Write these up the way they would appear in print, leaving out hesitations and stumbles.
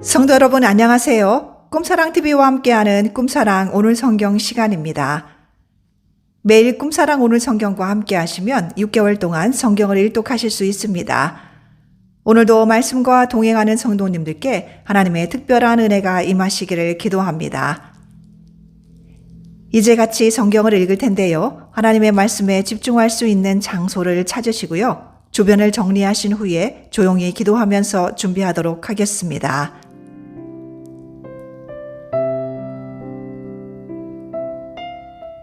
성도 여러분 안녕하세요. 꿈사랑TV와 함께하는 꿈사랑 오늘 성경 시간입니다. 매일 꿈사랑 오늘 성경과 함께 하시면 6개월 동안 성경을 일독하실 수 있습니다. 오늘도 말씀과 동행하는 성도님들께 하나님의 특별한 은혜가 임하시기를 기도합니다. 이제 같이 성경을 읽을 텐데요. 하나님의 말씀에 집중할 수 있는 장소를 찾으시고요. 주변을 정리하신 후에 조용히 기도하면서 준비하도록 하겠습니다.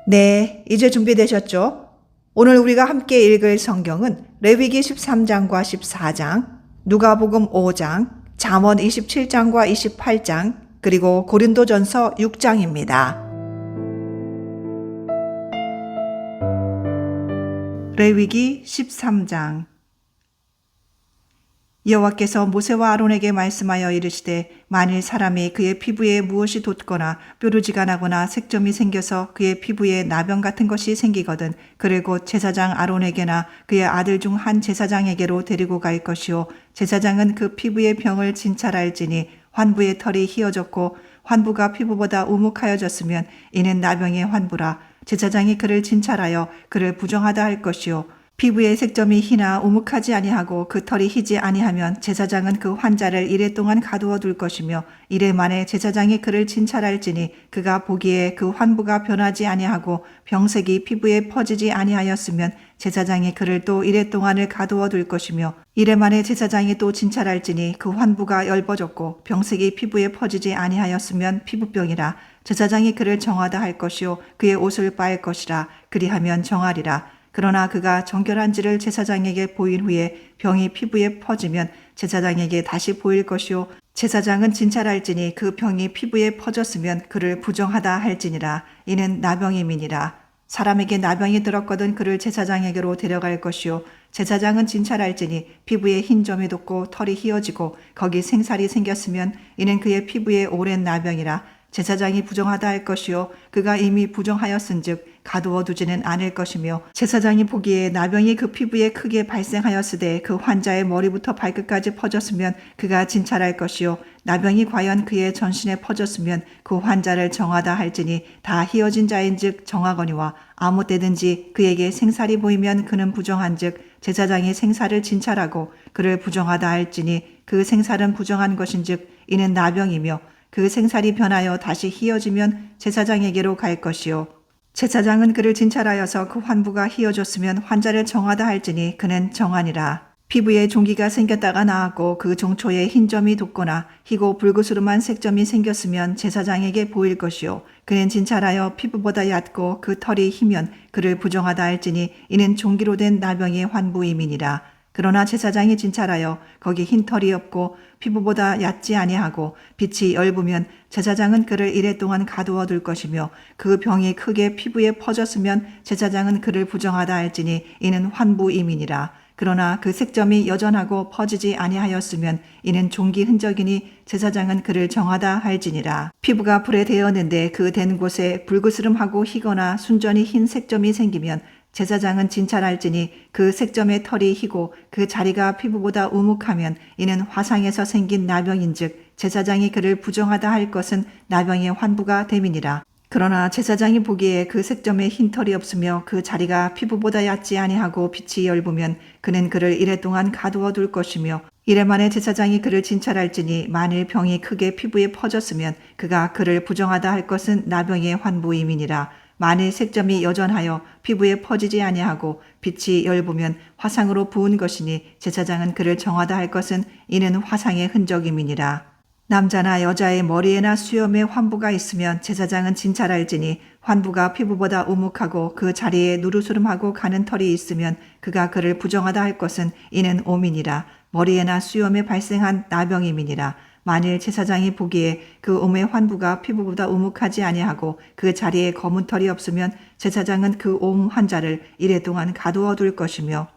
네, 이제 준비되셨죠? 오늘 우리가 함께 읽을 성경은 레위기 13장과 14장, 누가복음 5장, 잠언 27장과 28장, 그리고 고린도전서 6장입니다. 레위기 13장. 여호와께서 모세와 아론에게 말씀하여 이르시되 만일 사람이 그의 피부에 무엇이 돋거나 뾰루지가 나거나 색점이 생겨서 그의 피부에 나병 같은 것이 생기거든 그를 곧 제사장 아론에게나 그의 아들 중 한 제사장에게로 데리고 갈 것이요 제사장은 그 피부의 병을 진찰할지니 환부의 털이 휘어졌고 환부가 피부보다 우묵하여졌으면 이는 나병의 환부라. 제사장이 그를 진찰하여 그를 부정하다 할 것이요 피부의 색점이 희나 우묵하지 아니하고 그 털이 희지 아니하면 제사장은 그 환자를 이레 동안 가두어 둘 것이며 이레 만에 제사장이 그를 진찰할지니 그가 보기에 그 환부가 변하지 아니하고 병색이 피부에 퍼지지 아니하였으면 제사장이 그를 또 이레 동안을 가두어 둘 것이며 이레 만에 제사장이 또 진찰할지니 그 환부가 엷어졌고 병색이 피부에 퍼지지 아니하였으면 피부병이라. 제사장이 그를 정하다 할 것이요 그의 옷을 빨 것이라. 그리하면 정하리라. 그러나 그가 정결한지를 제사장에게 보인 후에 병이 피부에 퍼지면 제사장에게 다시 보일 것이요 제사장은 진찰할지니 그 병이 피부에 퍼졌으면 그를 부정하다 할지니라. 이는 나병임이니라. 사람에게 나병이 들었거든 그를 제사장에게로 데려갈 것이요 제사장은 진찰할지니 피부에 흰 점이 돋고 털이 휘어지고 거기 생살이 생겼으면 이는 그의 피부에 오랜 나병이라. 제사장이 부정하다 할 것이요 그가 이미 부정하였은즉 가두어 두지는 않을 것이며 제사장이 보기에 나병이 그 피부에 크게 발생하였으되 그 환자의 머리부터 발끝까지 퍼졌으면 그가 진찰할 것이요 나병이 과연 그의 전신에 퍼졌으면 그 환자를 정하다 할지니 다 휘어진 자인즉 정하거니와 아무 때든지 그에게 생살이 보이면 그는 부정한즉 제사장이 생살을 진찰하고 그를 부정하다 할지니 그 생살은 부정한 것인즉 이는 나병이며 그 생살이 변하여 다시 휘어지면 제사장에게로 갈 것이요 제사장은 그를 진찰하여서 그 환부가 휘어졌으면 환자를 정하다 할지니 그는 정하니라. 피부에 종기가 생겼다가 나았고 그 종초에 흰 점이 돋거나 희고 붉으스름한 색점이 생겼으면 제사장에게 보일 것이요 그는 진찰하여 피부보다 얕고 그 털이 희면 그를 부정하다 할지니 이는 종기로 된 나병의 환부임이니라. 그러나 제사장이 진찰하여 거기 흰 털이 없고 피부보다 얕지 아니하고 빛이 엷으면 제사장은 그를 이레 동안 가두어 둘 것이며 그 병이 크게 피부에 퍼졌으면 제사장은 그를 부정하다 할지니 이는 환부임이니라. 그러나 그 색점이 여전하고 퍼지지 아니하였으면 이는 종기 흔적이니 제사장은 그를 정하다 할지니라. 피부가 불에 데었는데 그 댄 곳에 붉으스름하고 희거나 순전히 흰 색점이 생기면 제사장은 진찰할지니 그 색점의 털이 희고 그 자리가 피부보다 우묵하면 이는 화상에서 생긴 나병인즉 제사장이 그를 부정하다 할 것은 나병의 환부가 됨이니라. 그러나 제사장이 보기에 그 색점에 흰 털이 없으며 그 자리가 피부보다 얕지 아니하고 빛이 엷으면 그는 그를 이레 동안 가두어 둘 것이며 이레 만에 제사장이 그를 진찰할지니 만일 병이 크게 피부에 퍼졌으면 그가 그를 부정하다 할 것은 나병의 환부임이니라. 만일 색점이 여전하여 피부에 퍼지지 아니하고 빛이 엷으면 화상으로 부은 것이니 제사장은 그를 정하다 할 것은 이는 화상의 흔적임이니라. 남자나 여자의 머리에나 수염에 환부가 있으면 제사장은 진찰할지니 환부가 피부보다 우묵하고 그 자리에 누르스름하고 가는 털이 있으면 그가 그를 부정하다 할 것은 이는 오민이라. 머리에나 수염에 발생한 나병임이니라. 만일 제사장이 보기에 그 옴의 환부가 피부보다 우묵하지 아니하고 그 자리에 검은 털이 없으면 제사장은 그 옴 환자를 이레 동안 가두어 둘 것이며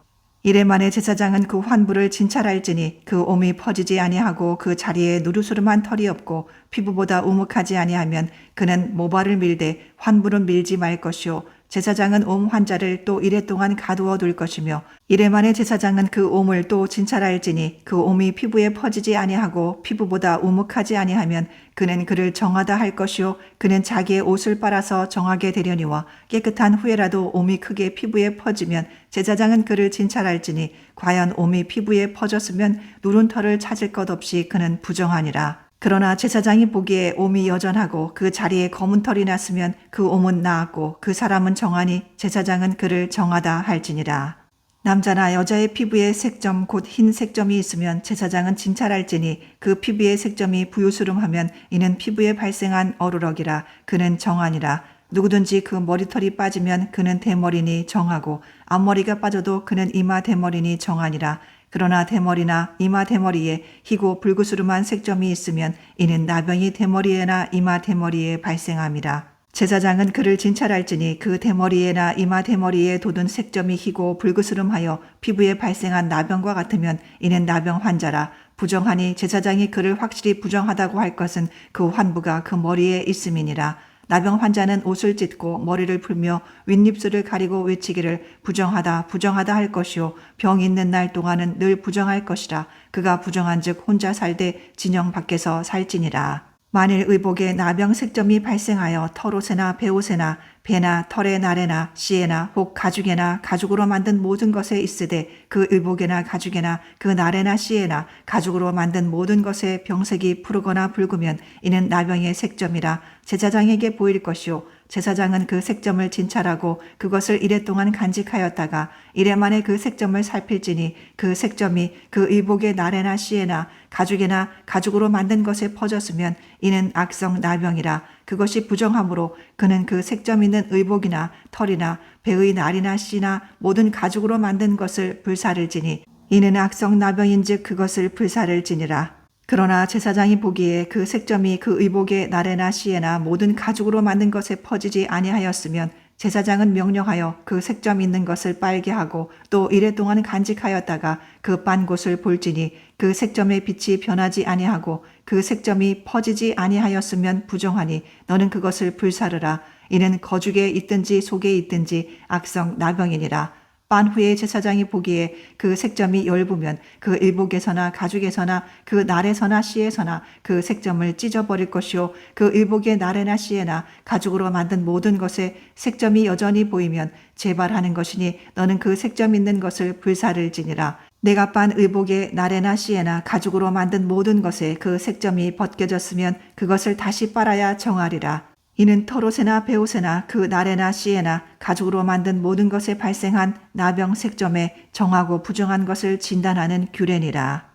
이레 만에 제사장은 그 환부를 진찰할지니 그 옴이 퍼지지 아니하고 그 자리에 누르스름한 털이 없고 피부보다 우묵하지 아니하면 그는 모발을 밀되 환부는 밀지 말 것이요 제사장은 옴 환자를 또 이레 동안 가두어 둘 것이며 이레 만에 제사장은 그 옴을 또 진찰할지니 그 옴이 피부에 퍼지지 아니하고 피부보다 우묵하지 아니하면 그는 그를 정하다 할 것이요 그는 자기의 옷을 빨아서 정하게 되려니와 깨끗한 후에라도 옴이 크게 피부에 퍼지면 제사장은 그를 진찰할지니 과연 옴이 피부에 퍼졌으면 누른 털을 찾을 것 없이 그는 부정하니라. 그러나 제사장이 보기에 옴이 여전하고 그 자리에 검은 털이 났으면 그 옴은 나았고 그 사람은 정하니 제사장은 그를 정하다 할지니라. 남자나 여자의 피부에 색점 곧 흰 색점이 있으면 제사장은 진찰할지니 그 피부의 색점이 부유스름하면 이는 피부에 발생한 어루럭이라 그는 정하니라. 누구든지 그 머리털이 빠지면 그는 대머리니 정하고 앞머리가 빠져도 그는 이마 대머리니 정하니라. 그러나 대머리나 이마 대머리에 희고 불구스름한 색점이 있으면 이는 나병이 대머리에나 이마 대머리에 발생함이라. 제사장은 그를 진찰할지니 그 대머리에나 이마 대머리에 돋은 색점이 희고 불구스름하여 피부에 발생한 나병과 같으면 이는 나병 환자라. 부정하니 제사장이 그를 확실히 부정하다고 할 것은 그 환부가 그 머리에 있음이니라. 나병 환자는 옷을 찢고 머리를 풀며 윗입술을 가리고 외치기를 부정하다 부정하다 할 것이요 병 있는 날 동안은 늘 부정할 것이라. 그가 부정한즉 혼자 살되 진영 밖에서 살지니라. 만일 의복에 나병 색점이 발생하여 털옷에나 베옷에나 배나 털의 날에나 씨에나 혹 가죽에나 가죽으로 만든 모든 것에 있으되 그 의복에나 가죽에나 그 날에나 씨에나 가죽으로 만든 모든 것에 병색이 푸르거나 붉으면 이는 나병의 색점이라. 제사장에게 보일 것이요 제사장은 그 색점을 진찰하고 그것을 이레 동안 간직하였다가 이레 만에 그 색점을 살필지니 그 색점이 그 의복의 날에나 씨에나 가죽에나 가죽으로 만든 것에 퍼졌으면 이는 악성 나병이라. 그것이 부정하므로 그는 그 색점 있는 의복이나 털이나 배의 날이나 씨나 모든 가죽으로 만든 것을 불사를지니 이는 악성 나병인즉 그것을 불사를지니라. 그러나 제사장이 보기에 그 색점이 그 의복의 날에나 씨에나 모든 가죽으로 만든 것에 퍼지지 아니하였으면 제사장은 명령하여 그 색점 있는 것을 빨게 하고 또 이레 동안 간직하였다가 그 빤 곳을 볼지니 그 색점의 빛이 변하지 아니하고 그 색점이 퍼지지 아니하였으면 부정하니 너는 그것을 불사르라. 이는 거죽에 있든지 속에 있든지 악성 나병이니라. 빤 후에 제사장이 보기에 그 색점이 엷으면 그 의복에서나 가죽에서나 그 날에서나 씨에서나 그 색점을 찢어버릴 것이요 그 의복의 날에나 씨에나 가죽으로 만든 모든 것에 색점이 여전히 보이면 재발하는 것이니 너는 그 색점 있는 것을 불사를지니라. 내가 빤 의복의 날에나 씨에나 가죽으로 만든 모든 것에 그 색점이 벗겨졌으면 그것을 다시 빨아야 정하리라. 이는 털옷에나 베옷에나 그 날에나 씨에나 가죽으로 만든 모든 것에 발생한 나병 색점에 정하고 부정한 것을 진단하는 규례니라.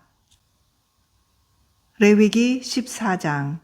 레위기 14장.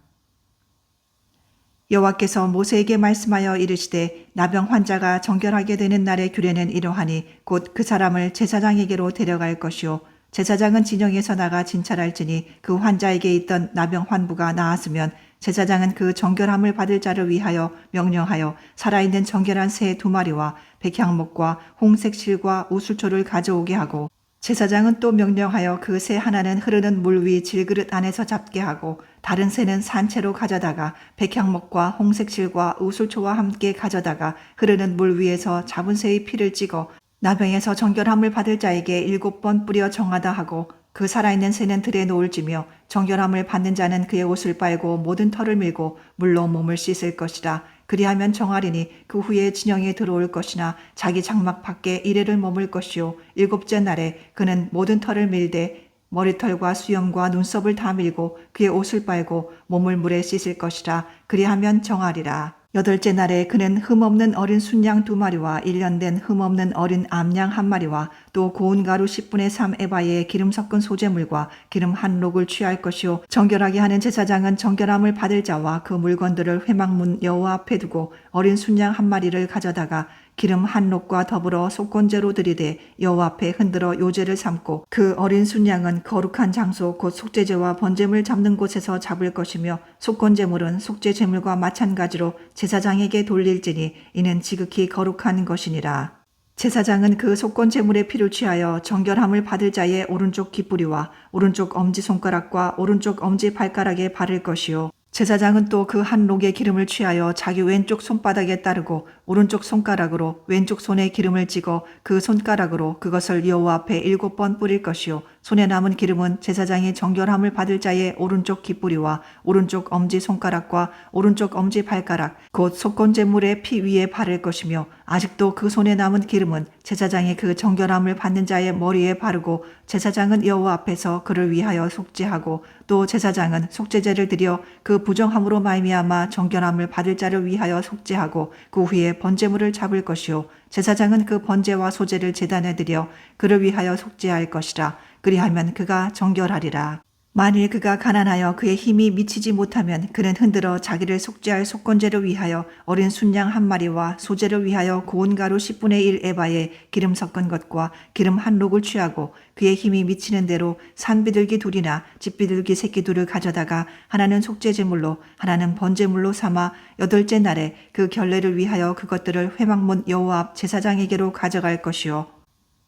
여호와께서 모세에게 말씀하여 이르시되 나병 환자가 정결하게 되는 날의 규례는 이러하니 곧 그 사람을 제사장에게로 데려갈 것이요 제사장은 진영에서 나가 진찰할지니 그 환자에게 있던 나병 환부가 나았으면 제사장은 그 정결함을 받을 자를 위하여 명령하여 살아있는 정결한 새 2마리와 백향목과 홍색 실과 우술초를 가져오게 하고 제사장은 또 명령하여 그 새 하나는 흐르는 물 위 질그릇 안에서 잡게 하고 다른 새는 산채로 가져다가 백향목과 홍색 실과 우술초와 함께 가져다가 흐르는 물 위에서 잡은 새의 피를 찍어 나병에서 정결함을 받을 자에게 7번 뿌려 정하다 하고 그 살아있는 새는 들에 놓을지며 정결함을 받는 자는 그의 옷을 빨고 모든 털을 밀고 물로 몸을 씻을 것이라. 그리하면 정하리니 그 후에 진영에 들어올 것이나 자기 장막 밖에 이레를 머물 것이요 7째 날에 그는 모든 털을 밀되 머리털과 수염과 눈썹을 다 밀고 그의 옷을 빨고 몸을 물에 씻을 것이라. 그리하면 정하리라. 8째 날에 그는 흠없는 어린 순양 2마리와 1년 된 흠없는 어린 암양 1마리와 또 고운 가루 10분의 3 에바에 기름 섞은 소재물과 기름 한 록을 취할 것이요 정결하게 하는 제사장은 정결함을 받을 자와 그 물건들을 회막문 여호와 앞에 두고 어린 순양 1마리를 가져다가 기름 한 록과 더불어 속건제로 드리되 여호와 앞에 흔들어 요제를 삼고 그 어린 순양은 거룩한 장소 곧 속죄제와 번제물 잡는 곳에서 잡을 것이며 속건제물은 속죄제물과 마찬가지로 제사장에게 돌릴지니 이는 지극히 거룩한 것이니라. 제사장은 그 속건제물의 피를 취하여 정결함을 받을 자의 오른쪽 깃뿌리와 오른쪽 엄지손가락과 오른쪽 엄지발가락에 바를 것이요 제사장은 또 그 한 록의 기름을 취하여 자기 왼쪽 손바닥에 따르고 오른쪽 손가락으로 왼쪽 손에 기름을 찍어 그 손가락으로 그것을 여호와 앞에 7번 뿌릴 것이요 손에 남은 기름은 제사장이 정결함을 받을 자의 오른쪽 깃뿌리와 오른쪽 엄지 손가락과 오른쪽 엄지 발가락 곧 속건제물의 피 위에 바를 것이며 아직도 그 손에 남은 기름은 제사장이 그 정결함을 받는 자의 머리에 바르고 제사장은 여호와 앞에서 그를 위하여 속죄하고 또 제사장은 속죄제를 드려 그 부정함으로 말미암아 정결함을 받을 자를 위하여 속죄하고 그 후에 번제물을 잡을 것이요 제사장은 그 번제와 소제를 제단에 드려 그를 위하여 속죄할 것이라. 그리하면 그가 정결하리라. 만일 그가 가난하여 그의 힘이 미치지 못하면 그는 흔들어 자기를 속죄할 속건제를 위하여 어린 순양 한 마리와 소제를 위하여 고운 가루 10분의 1 에바에 기름 섞은 것과 기름 한 록을 취하고 그의 힘이 미치는 대로 산비둘기 둘이나 집비둘기 새끼 둘을 가져다가 하나는 속죄제물로 하나는 번제물로 삼아 8째 날에 그 결례를 위하여 그것들을 회막문 여호와 앞 제사장에게로 가져갈 것이요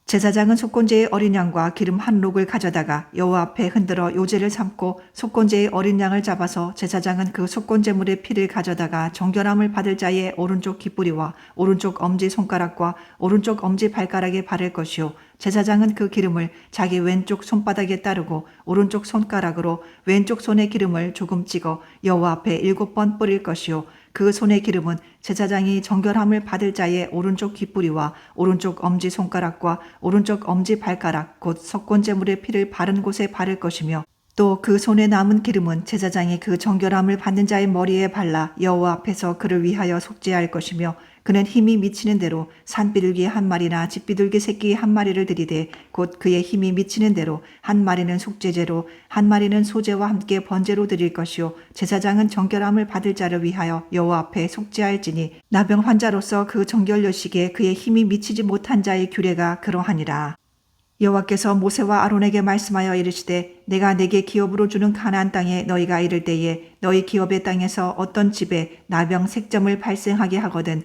제사장은 속건제의 어린 양과 기름 한 록을 가져다가 여호와 앞에 흔들어 요제를 삼고 속건제의 어린 양을 잡아서 제사장은 그 속건제물의 피를 가져다가 정결함을 받을 자의 오른쪽 깃뿌리와 오른쪽 엄지 손가락과 오른쪽 엄지 발가락에 바를 것이요 제사장은 그 기름을 자기 왼쪽 손바닥에 따르고 오른쪽 손가락으로 왼쪽 손에 기름을 조금 찍어 여호와 앞에 7번 뿌릴 것이요 그 손의 기름은 제사장이 정결함을 받을 자의 오른쪽 깃뿌리와 오른쪽 엄지 손가락과 오른쪽 엄지 발가락 곧 속건제물의 피를 바른 곳에 바를 것이며 또 그 손에 남은 기름은 제사장이 그 정결함을 받는 자의 머리에 발라 여호와 앞에서 그를 위하여 속죄할 것이며 그는 힘이 미치는 대로 산비둘기 한 마리나 집비둘기 새끼 한 마리를 들이되 곧 그의 힘이 미치는 대로 한 마리는 속죄제로 한 마리는 소제와 함께 번제로 드릴 것이요 제사장은 정결함을 받을 자를 위하여 여호와 앞에 속죄할지니 나병 환자로서 그 정결여식에 그의 힘이 미치지 못한 자의 규례가 그러하니라. 여호와께서 모세와 아론에게 말씀하여 이르시되 내가 내게 기업으로 주는 가나안 땅에 너희가 이를 때에 너희 기업의 땅에서 어떤 집에 나병 색점을 발생하게 하거든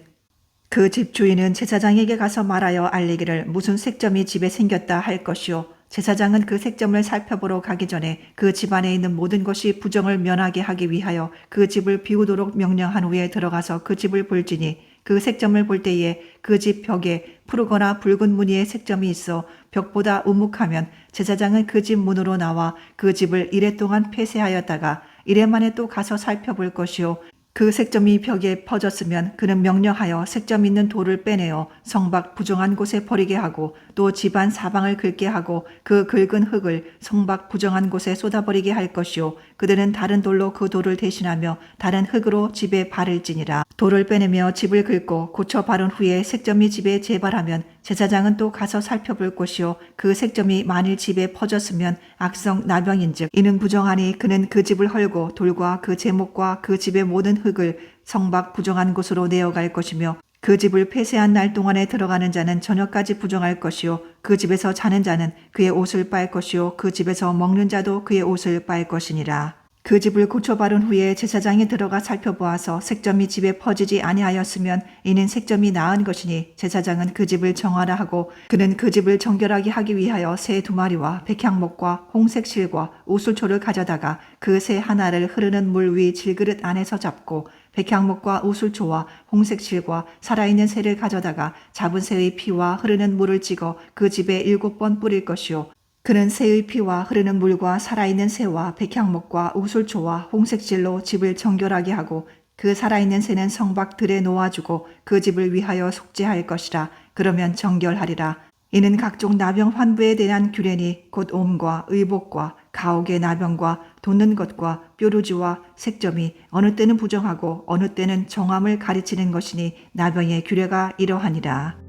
그 집 주인은 제사장에게 가서 말하여 알리기를 무슨 색점이 집에 생겼다 할 것이요 제사장은 그 색점을 살펴보러 가기 전에 그 집안에 있는 모든 것이 부정을 면하게 하기 위하여 그 집을 비우도록 명령한 후에 들어가서 그 집을 볼지니 그 색점을 볼 때에 그 집 벽에 푸르거나 붉은 무늬의 색점이 있어 벽보다 우묵하면 제사장은 그 집 문으로 나와 그 집을 이래 동안 폐쇄하였다가 이래 만에 또 가서 살펴볼 것이요 그 색점이 벽에 퍼졌으면 그는 명령하여 색점 있는 돌을 빼내어 성밖 부정한 곳에 버리게 하고 또 집안 사방을 긁게 하고 그 긁은 흙을 성밖 부정한 곳에 쏟아버리게 할 것이요 그들은 다른 돌로 그 돌을 대신하며 다른 흙으로 집에 바를지니라. 돌을 빼내며 집을 긁고 고쳐 바른 후에 색점이 집에 재발하면 제사장은 또 가서 살펴볼 것이요 그 색점이 만일 집에 퍼졌으면 악성 나병인즉 이는 부정하니 그는 그 집을 헐고 돌과 그 제목과 그 집의 모든 흙을 성밖 부정한 곳으로 내어갈 것이며 그 집을 폐쇄한 날 동안에 들어가는 자는 저녁까지 부정할 것이요 그 집에서 자는 자는 그의 옷을 빨 것이요 그 집에서 먹는 자도 그의 옷을 빨 것이니라. 그 집을 고쳐 바른 후에 제사장이 들어가 살펴보아서 색점이 집에 퍼지지 아니하였으면 이는 색점이 나은 것이니 제사장은 그 집을 정하라 하고 그는 그 집을 정결하게 하기 위하여 새 2마리와 백향목과 홍색 실과 우슬초를 가져다가 그 새 하나를 흐르는 물 위 질그릇 안에서 잡고 백향목과 우슬초와 홍색 실과 살아있는 새를 가져다가 잡은 새의 피와 흐르는 물을 찍어 그 집에 7번 뿌릴 것이요 그는 새의 피와 흐르는 물과 살아있는 새와 백향목과 우슬초와 홍색실로 집을 정결하게 하고 그 살아있는 새는 성밖 들에 놓아주고 그 집을 위하여 속죄할 것이라. 그러면 정결하리라. 이는 각종 나병 환부에 대한 규례니 곧 옴과 의복과 가옥의 나병과 돋는 것과 뾰루지와 색점이 어느 때는 부정하고 어느 때는 정함을 가르치는 것이니 나병의 규례가 이러하니라.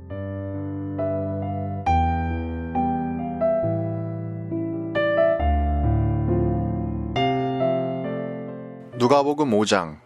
누가복음 5장.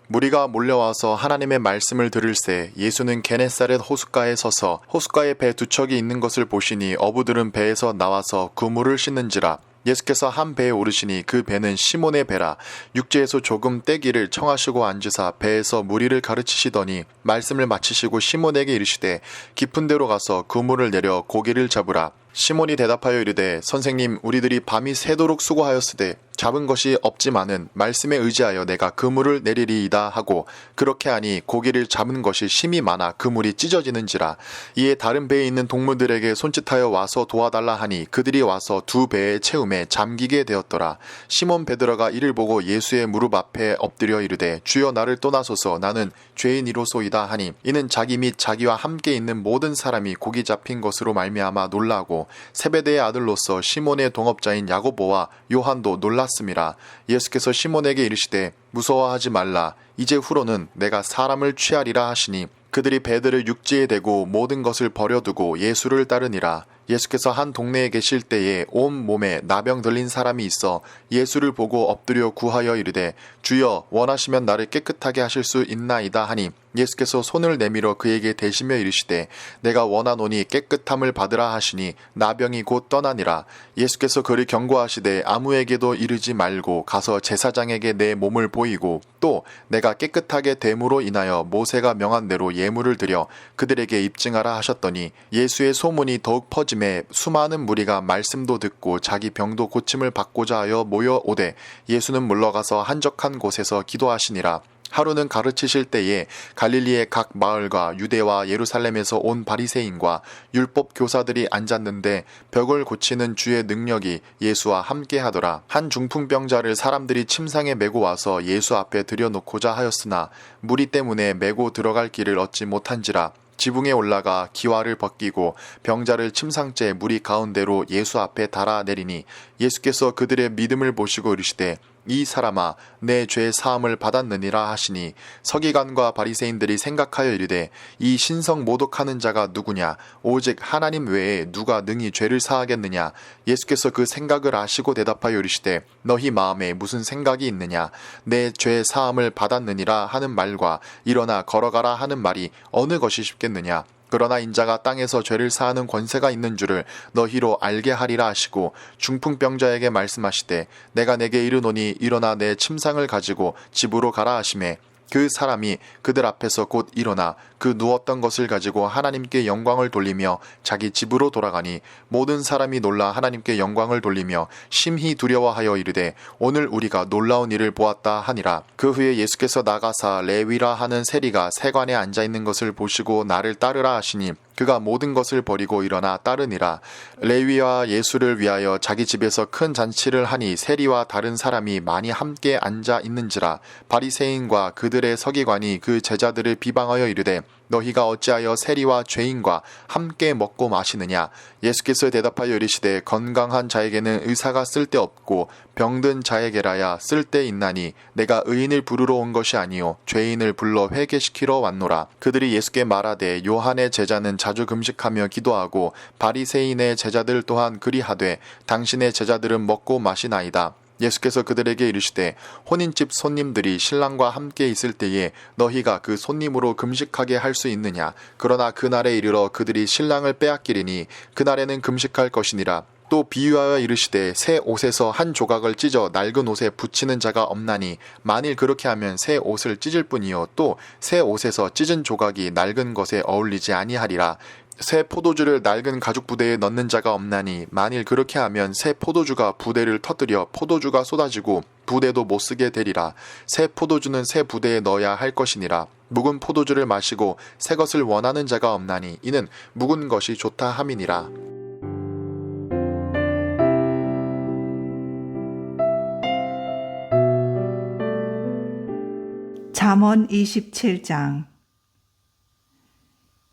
무리가 몰려와서 하나님의 말씀을 들을새 예수는 게네사렛 호숫가에 서서 호숫가에 배 2척이 있는 것을 보시니 어부들은 배에서 나와서 그물을 씻는지라. 예수께서 한 배에 오르시니 그 배는 시몬의 배라. 육지에서 조금 떼기를 청하시고 앉으사 배에서 무리를 가르치시더니 말씀을 마치시고 시몬에게 이르시되 깊은 데로 가서 그물을 내려 고기를 잡으라. 시몬이 대답하여 이르되 선생님 우리들이 밤이 새도록 수고하였으되 잡은 것이 없지만은 말씀에 의지하여 내가 그물을 내리리이다 하고 그렇게 하니 고기를 잡은 것이 심히 많아 그물이 찢어지는지라. 이에 다른 배에 있는 동무들에게 손짓하여 와서 도와달라 하니 그들이 와서 두 배의 채움에 잠기게 되었더라. 시몬 베드로가 이를 보고 예수의 무릎 앞에 엎드려 이르되 주여 나를 떠나소서 나는 죄인이로소이다 하니 이는 자기 및 자기와 함께 있는 모든 사람이 고기 잡힌 것으로 말미암아 놀라고 세베대의 아들로서 시몬의 동업자인 야고보와 요한도 놀랐음이라. 예수께서 시몬에게 이르시되 무서워하지 말라. 이제 후로는 내가 사람을 취하리라 하시니 그들이 배들을 육지에 대고 모든 것을 버려두고 예수를 따르니라. 예수께서 한 동네에 계실 때에 온 몸에 나병 들린 사람이 있어 예수를 보고 엎드려 구하여 이르되 주여 원하시면 나를 깨끗하게 하실 수 있나이다 하니 예수께서 손을 내밀어 그에게 대시며 이르시되 내가 원하노니 깨끗함을 받으라 하시니 나병이 곧 떠나니라. 예수께서 그를 경고하시되 아무에게도 이르지 말고 가서 제사장에게 내 몸을 보이고 또 내가 깨끗하게 됨으로 인하여 모세가 명한 대로 예물을 드려 그들에게 입증하라 하셨더니 예수의 소문이 더욱 퍼짐에 수많은 무리가 말씀도 듣고 자기 병도 고침을 받고자 하여 모여오되 예수는 물러가서 한적한 곳에서 기도하시니라. 하루는 가르치실 때에 갈릴리의 각 마을과 유대와 예루살렘에서 온 바리새인과 율법 교사들이 앉았는데 벽을 고치는 주의 능력이 예수와 함께 하더라. 한 중풍병자를 사람들이 침상에 메고 와서 예수 앞에 들여놓고자 하였으나 무리 때문에 메고 들어갈 길을 얻지 못한지라. 지붕에 올라가 기와를 벗기고 병자를 침상째 무리 가운데로 예수 앞에 달아내리니 예수께서 그들의 믿음을 보시고 이르시되 이 사람아 내 죄 사함을 받았느니라 하시니 서기관과 바리새인들이 생각하여 이르되 이 신성 모독하는 자가 누구냐 오직 하나님 외에 누가 능히 죄를 사하겠느냐. 예수께서 그 생각을 아시고 대답하여 이르시되 너희 마음에 무슨 생각이 있느냐 내 죄 사함을 받았느니라 하는 말과 일어나 걸어가라 하는 말이 어느 것이 쉽겠느냐. 그러나 인자가 땅에서 죄를 사하는 권세가 있는 줄을 너희로 알게 하리라 하시고 중풍병자에게 말씀하시되 내가 내게 이르노니 일어나 내 침상을 가지고 집으로 가라 하시매 그 사람이 그들 앞에서 곧 일어나 그 누웠던 것을 가지고 하나님께 영광을 돌리며 자기 집으로 돌아가니 모든 사람이 놀라 하나님께 영광을 돌리며 심히 두려워하여 이르되 오늘 우리가 놀라운 일을 보았다 하니라. 그 후에 예수께서 나가사 레위라 하는 세리가 세관에 앉아있는 것을 보시고 나를 따르라 하시니 그가 모든 것을 버리고 일어나 따르니라. 레위와 예수를 위하여 자기 집에서 큰 잔치를 하니 세리와 다른 사람이 많이 함께 앉아 있는지라. 바리새인과 그들의 서기관이 그 제자들을 비방하여 이르되 너희가 어찌하여 세리와 죄인과 함께 먹고 마시느냐. 예수께서 대답하여 이르시되 건강한 자에게는 의사가 쓸데없고 병든 자에게라야 쓸데있나니 내가 의인을 부르러 온 것이 아니요 죄인을 불러 회개시키러 왔노라. 그들이 예수께 말하되 요한의 제자는 자주 금식하며 기도하고 바리새인의 제자들 또한 그리하되 당신의 제자들은 먹고 마시나이다. 예수께서 그들에게 이르시되 혼인집 손님들이 신랑과 함께 있을 때에 너희가 그 손님으로 금식하게 할 수 있느냐. 그러나 그날에 이르러 그들이 신랑을 빼앗기리니 그날에는 금식할 것이니라. 또 비유하여 이르시되 새 옷에서 한 조각을 찢어 낡은 옷에 붙이는 자가 없나니 만일 그렇게 하면 새 옷을 찢을 뿐이요 또 새 옷에서 찢은 조각이 낡은 것에 어울리지 아니하리라. 새 포도주를 낡은 가죽 부대에 넣는 자가 없나니 만일 그렇게 하면 새 포도주가 부대를 터뜨려 포도주가 쏟아지고 부대도 못쓰게 되리라. 새 포도주는 새 부대에 넣어야 할 것이니라. 묵은 포도주를 마시고 새 것을 원하는 자가 없나니 이는 묵은 것이 좋다 함이니라. 잠언 27장.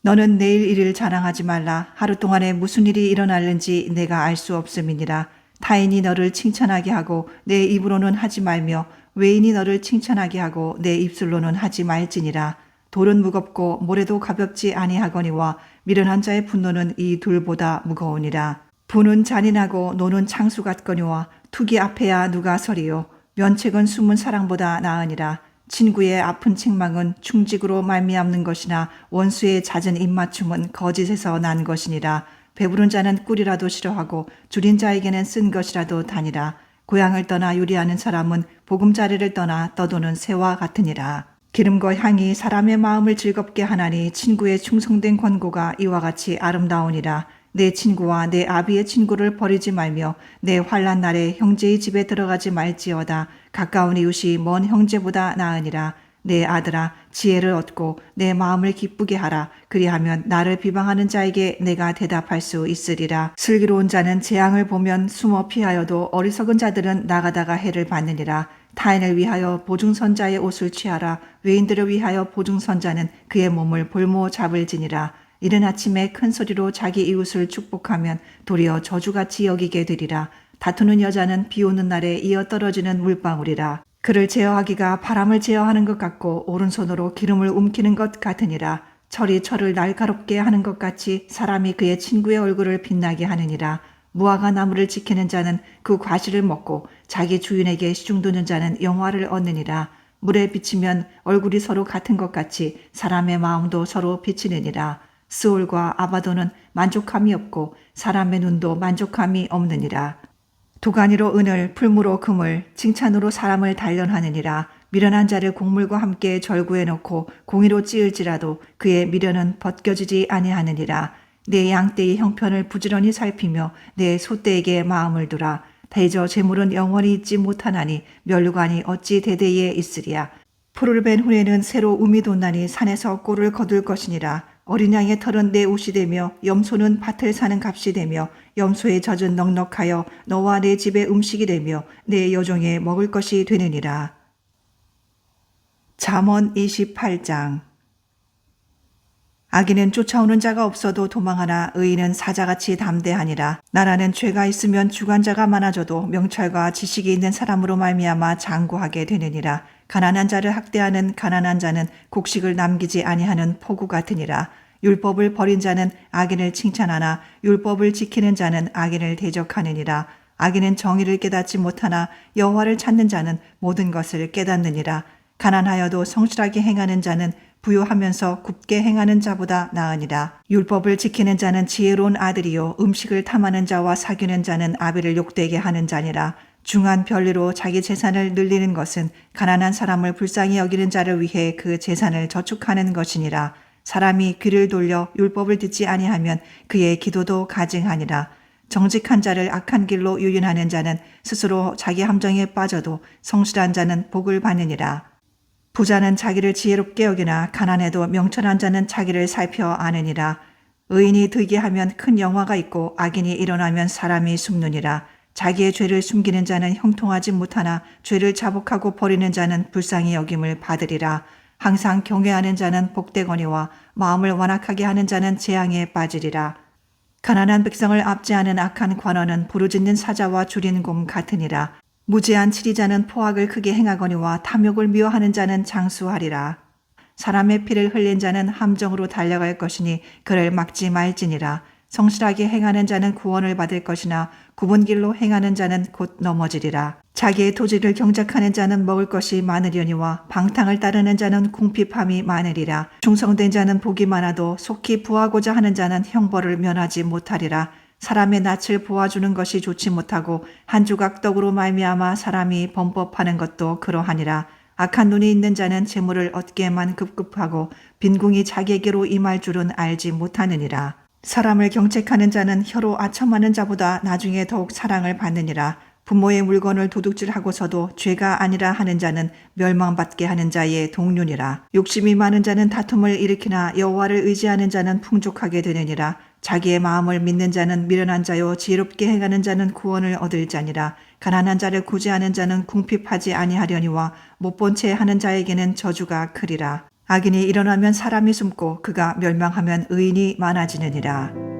너는 내일 일을 자랑하지 말라. 하루 동안에 무슨 일이 일어날는지 내가 알 수 없음이니라. 타인이 너를 칭찬하게 하고 내 입으로는 하지 말며 외인이 너를 칭찬하게 하고 내 입술로는 하지 말지니라. 돌은 무겁고 모래도 가볍지 아니하거니와 미련한 자의 분노는 이 둘보다 무거우니라. 분은 잔인하고 노는 창수 같거니와 투기 앞에야 누가 서리요. 면책은 숨은 사랑보다 나으니라. 친구의 아픈 책망은 충직으로 말미암는 것이나 원수의 잦은 입맞춤은 거짓에서 난 것이니라. 배부른 자는 꿀이라도 싫어하고 줄인 자에게는 쓴 것이라도 다니라. 고향을 떠나 요리하는 사람은 보금자리를 떠나 떠도는 새와 같으니라. 기름과 향이 사람의 마음을 즐겁게 하나니 친구의 충성된 권고가 이와 같이 아름다우니라. 내 친구와 내 아비의 친구를 버리지 말며 내 환난 날에 형제의 집에 들어가지 말지어다. 가까운 이웃이 먼 형제보다 나으니라. 내 아들아, 지혜를 얻고 내 마음을 기쁘게 하라. 그리하면 나를 비방하는 자에게 내가 대답할 수 있으리라. 슬기로운 자는 재앙을 보면 숨어 피하여도 어리석은 자들은 나가다가 해를 받느니라. 타인을 위하여 보증선자의 옷을 취하라. 외인들을 위하여 보증선자는 그의 몸을 볼모 잡을지니라. 이른 아침에 큰 소리로 자기 이웃을 축복하면 도리어 저주같이 여기게 되리라. 다투는 여자는 비 오는 날에 이어 떨어지는 물방울이라. 그를 제어하기가 바람을 제어하는 것 같고 오른손으로 기름을 움키는 것 같으니라. 철이 철을 날카롭게 하는 것 같이 사람이 그의 친구의 얼굴을 빛나게 하느니라. 무화과 나무를 지키는 자는 그 과실을 먹고 자기 주인에게 시중두는 자는 영화를 얻느니라. 물에 비치면 얼굴이 서로 같은 것 같이 사람의 마음도 서로 비치느니라. 스올과 아바도는 만족함이 없고 사람의 눈도 만족함이 없느니라. 도가니로 은을, 풀무로 금을, 칭찬으로 사람을 단련하느니라. 미련한 자를 곡물과 함께 절구해 놓고 공의로 찌을지라도 그의 미련은 벗겨지지 아니하느니라. 내 양떼의 형편을 부지런히 살피며 내 소떼에게 마음을 두라. 대저 재물은 영원히 있지 못하나니 면류관이 어찌 대대에 있으리야. 풀을 벤 후에는 새로 움이 돋나니 산에서 꼴을 거둘 것이니라. 어린 양의 털은 내 옷이 되며 염소는 밭을 사는 값이 되며 염소의 젖은 넉넉하여 너와 내 집의 음식이 되며 내 여종의 먹을 것이 되느니라. 잠언 28장. 악인은 쫓아오는 자가 없어도 도망하나 의인은 사자같이 담대하니라. 나라는 죄가 있으면 주관자가 많아져도 명철과 지식이 있는 사람으로 말미암아 장구하게 되느니라. 가난한 자를 학대하는 가난한 자는 곡식을 남기지 아니하는 포구 같으니라. 율법을 버린 자는 악인을 칭찬하나 율법을 지키는 자는 악인을 대적하느니라. 악인은 정의를 깨닫지 못하나 여호와를 찾는 자는 모든 것을 깨닫느니라. 가난하여도 성실하게 행하는 자는 부유하면서 굽게 행하는 자보다 나으니라. 율법을 지키는 자는 지혜로운 아들이요 음식을 탐하는 자와 사귀는 자는 아비를 욕되게 하는 자니라. 중한 별리로 자기 재산을 늘리는 것은 가난한 사람을 불쌍히 여기는 자를 위해 그 재산을 저축하는 것이니라. 사람이 귀를 돌려 율법을 듣지 아니하면 그의 기도도 가증하니라. 정직한 자를 악한 길로 유인하는 자는 스스로 자기 함정에 빠져도 성실한 자는 복을 받느니라. 부자는 자기를 지혜롭게 여기나 가난해도 명철한 자는 자기를 살펴 아느니라. 의인이 들게 하면 큰 영화가 있고 악인이 일어나면 사람이 숨느니라. 자기의 죄를 숨기는 자는 형통하지 못하나 죄를 자복하고 버리는 자는 불쌍히 여김을 받으리라. 항상 경외하는 자는 복되거니와 마음을 완악하게 하는 자는 재앙에 빠지리라. 가난한 백성을 압제하는 악한 관원은 부르짖는 사자와 줄인 곰 같으니라. 무죄한 치리자는 포악을 크게 행하거니와 탐욕을 미워하는 자는 장수하리라. 사람의 피를 흘린 자는 함정으로 달려갈 것이니 그를 막지 말지니라. 성실하게 행하는 자는 구원을 받을 것이나 굽은 길로 행하는 자는 곧 넘어지리라. 자기의 토지를 경작하는 자는 먹을 것이 많으려니와 방탕을 따르는 자는 궁핍함이 많으리라. 충성된 자는 복이 많아도 속히 부하고자 하는 자는 형벌을 면하지 못하리라. 사람의 낯을 보아주는 것이 좋지 못하고 한 조각 떡으로 말미암아 사람이 범법하는 것도 그러하니라. 악한 눈이 있는 자는 재물을 얻기에만 급급하고 빈궁이 자기에게로 임할 줄은 알지 못하느니라. 사람을 경책하는 자는 혀로 아첨하는 자보다 나중에 더욱 사랑을 받느니라. 부모의 물건을 도둑질하고서도 죄가 아니라 하는 자는 멸망받게 하는 자의 동륜이라. 욕심이 많은 자는 다툼을 일으키나 여호와를 의지하는 자는 풍족하게 되느니라. 자기의 마음을 믿는 자는 미련한 자요 지혜롭게 행하는 자는 구원을 얻을 자니라. 가난한 자를 구제하는 자는 궁핍하지 아니하려니와 못본 채 하는 자에게는 저주가 크리라. 악인이 일어나면 사람이 숨고 그가 멸망하면 의인이 많아지느니라.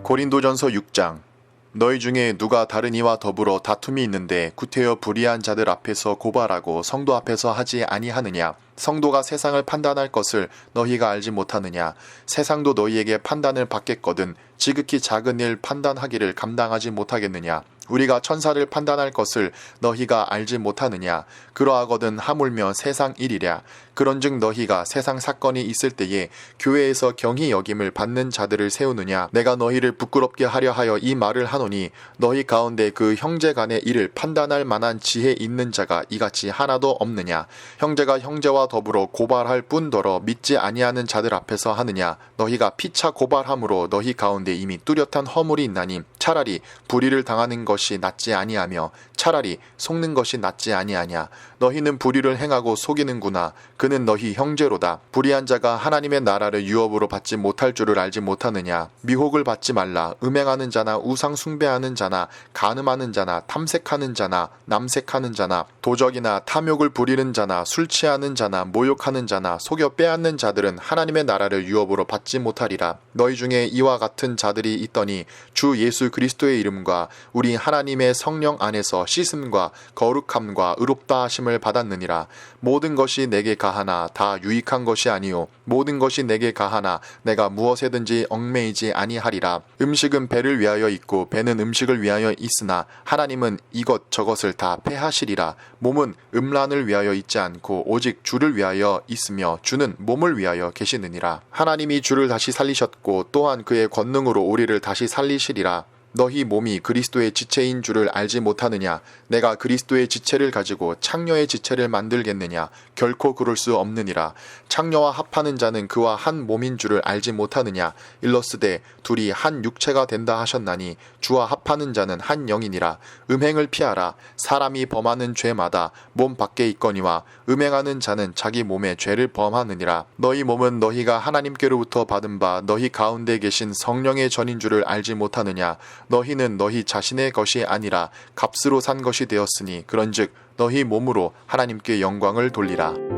고린도전서 6장. 너희 중에 누가 다른 이와 더불어 다툼이 있는데 구태여 불의한 자들 앞에서 고발하고 성도 앞에서 하지 아니하느냐? 성도가 세상을 판단할 것을 너희가 알지 못하느냐? 세상도 너희에게 판단을 받겠거든 지극히 작은 일 판단하기를 감당하지 못하겠느냐? 우리가 천사를 판단할 것을 너희가 알지 못하느냐? 그러하거든 하물며 세상 일이랴. 그런즉 너희가 세상 사건이 있을 때에 교회에서 경히 여김을 받는 자들을 세우느냐? 내가 너희를 부끄럽게 하려 하여 이 말을 하노니 너희 가운데 그 형제 간의 일을 판단할 만한 지혜 있는 자가 이같이 하나도 없느냐? 형제가 형제와 더불어 고발할 뿐더러 믿지 아니하는 자들 앞에서 하느냐? 너희가 피차 고발함으로 너희 가운데 이미 뚜렷한 허물이 있나니 차라리 불의를 당하는 것이 낫지 아니하며 차라리 속는 것이 낫지 아니하냐. 너희는 불의를 행하고 속이는구나. 그는 너희 형제로다. 불의한 자가 하나님의 나라를 유업으로 받지 못할 줄을 알지 못하느냐. 미혹을 받지 말라. 음행하는 자나 우상 숭배하는 자나 간음하는 자나 탐색하는 자나 남색하는 자나 도적이나 탐욕을 부리는 자나 술 취하는 자나 모욕하는 자나 속여 빼앗는 자들은 하나님의 나라를 유업으로 받지 못하리라. 너희 중에 이와 같은 자들이 있더니 주 예수 그리스도의 이름과 우리 하나님의 성령 안에서 씻음과 거룩함과 의롭다 하심을 받았느니라. 모든 것이 내게 가하나 다 유익한 것이 아니요 모든 것이 내게 가하나 내가 무엇에든지 얽매이지 아니하리라. 음식은 배를 위하여 있고 배는 음식을 위하여 있으나 하나님은 이것 저것을 다 패하시리라. 몸은 음란을 위하여 있지 않고 오직 주를 위하여 있으며 주는 몸을 위하여 계시느니라. 하나님이 주를 다시 살리셨고 또한 그의 권능으로 우리를 다시 살리시리라. 너희 몸이 그리스도의 지체인 줄을 알지 못하느냐? 내가 그리스도의 지체를 가지고 창녀의 지체를 만들겠느냐? 결코 그럴 수 없느니라. 창녀와 합하는 자는 그와 한 몸인 줄을 알지 못하느냐? 일러스되 둘이 한 육체가 된다 하셨나니 주와 합하는 자는 한 영이니라. 음행을 피하라. 사람이 범하는 죄마다 몸 밖에 있거니와 음행하는 자는 자기 몸에 죄를 범하느니라. 너희 몸은 너희가 하나님께로부터 받은 바 너희 가운데 계신 성령의 전인 줄을 알지 못하느냐? 너희는 너희 자신의 것이 아니라 값으로 산 것이 되었으니 그런즉 너희 몸으로 하나님께 영광을 돌리라.